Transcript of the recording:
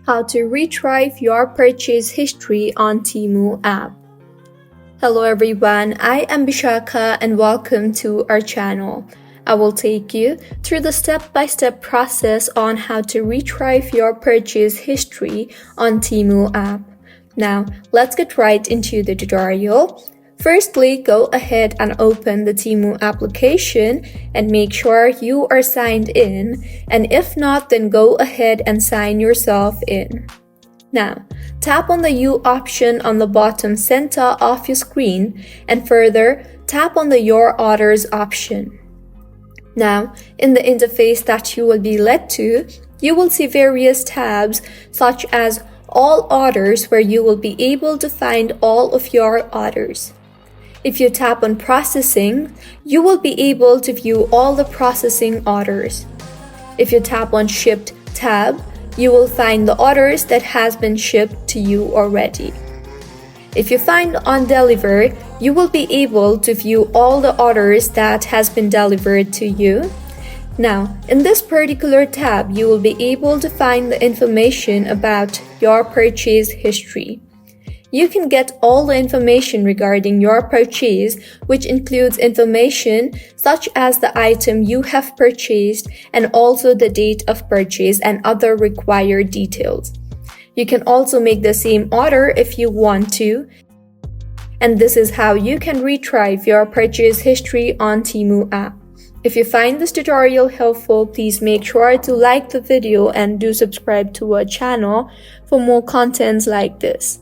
How to retrieve your purchase history on Temu app. Hello everyone, I am Bishaka and welcome to our channel. I will take you through the step-by-step process on how to retrieve your purchase history on Temu app. Now, let's get right into the tutorial. Firstly, go ahead and open the Temu application and make sure you are signed in, and if not, then go ahead and sign yourself in. Now, tap on the U option on the bottom center of your screen and further tap on the Your Orders option. Now, in the interface that you will be led to, you will see various tabs such as All Orders, where you will be able to find all of your orders. If you tap on Processing, you will be able to view all the processing orders. If you tap on Shipped tab, you will find the orders that has been shipped to you already. If you find On Deliver, you will be able to view all the orders that has been delivered to you. Now, in this particular tab, you will be able to find the information about your purchase history. You can get all the information regarding your purchase, which includes information such as the item you have purchased and also the date of purchase and other required details. You can also make the same order if you want to. And this is how you can retrieve your purchase history on Temu app. If you find this tutorial helpful, please make sure to like the video and do subscribe to our channel for more contents like this.